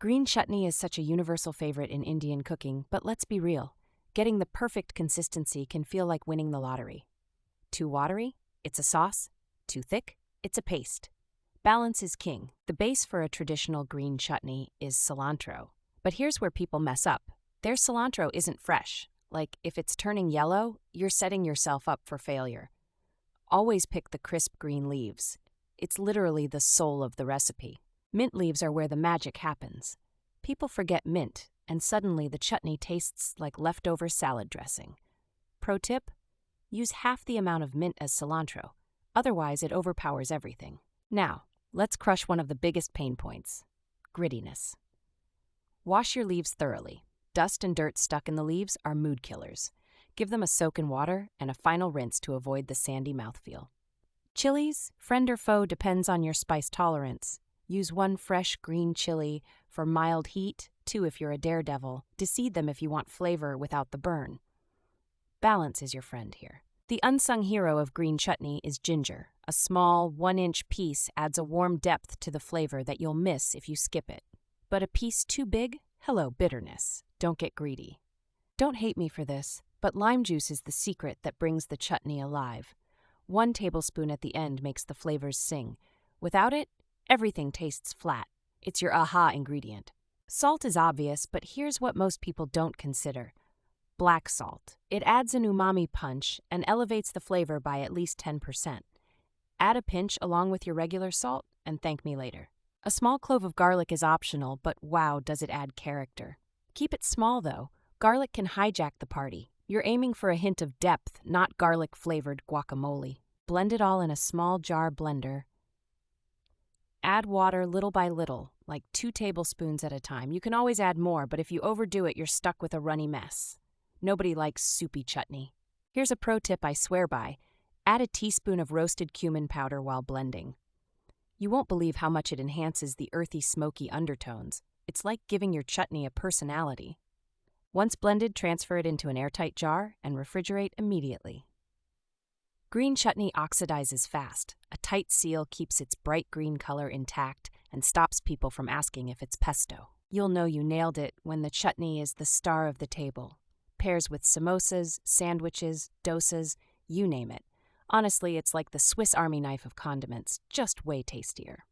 Green chutney is such a universal favorite in Indian cooking, but let's be real. Getting the perfect consistency can feel like winning the lottery. Too watery? It's a sauce. Too thick? It's a paste. Balance is king. The base for a traditional green chutney is cilantro. But here's where people mess up. Their cilantro isn't fresh. Like, if it's turning yellow, you're setting yourself up for failure. Always pick the crisp green leaves. It's literally the soul of the recipe. Mint leaves are where the magic happens. People forget mint, and suddenly the chutney tastes like leftover salad dressing. Pro tip: use half the amount of mint as cilantro. Otherwise, it overpowers everything. Now, let's crush one of the biggest pain points: grittiness. Wash your leaves thoroughly. Dust and dirt stuck in the leaves are mood killers. Give them a soak in water and a final rinse to avoid the sandy mouthfeel. Chilies, friend or foe depends on your spice tolerance. Use 1 fresh green chili for mild heat, 2 if you're a daredevil. Deseed them if you want flavor without the burn. Balance is your friend here. The unsung hero of green chutney is ginger. A small, 1-inch piece adds a warm depth to the flavor that you'll miss if you skip it. But a piece too big? Hello, bitterness. Don't get greedy. Don't hate me for this, but lime juice is the secret that brings the chutney alive. 1 tablespoon at the end makes the flavors sing. Without it, everything tastes flat. It's your aha ingredient. Salt is obvious, but here's what most people don't consider: black salt. It adds an umami punch and elevates the flavor by at least 10%. Add a pinch along with your regular salt and thank me later. A small clove of garlic is optional, but wow, does it add character. Keep it small though. Garlic can hijack the party. You're aiming for a hint of depth, not garlic-flavored guacamole. Blend it all in a small jar blender. Add water little by little, like 2 tablespoons at a time. You can always add more, but if you overdo it, you're stuck with a runny mess. Nobody likes soupy chutney. Here's a pro tip I swear by: add a teaspoon of roasted cumin powder while blending. You won't believe how much it enhances the earthy, smoky undertones. It's like giving your chutney a personality. Once blended, transfer it into an airtight jar and refrigerate immediately. Green chutney oxidizes fast. A tight seal keeps its bright green color intact and stops people from asking if it's pesto. You'll know you nailed it when the chutney is the star of the table. Pairs with samosas, sandwiches, dosas, you name it. Honestly, it's like the Swiss Army knife of condiments, just way tastier.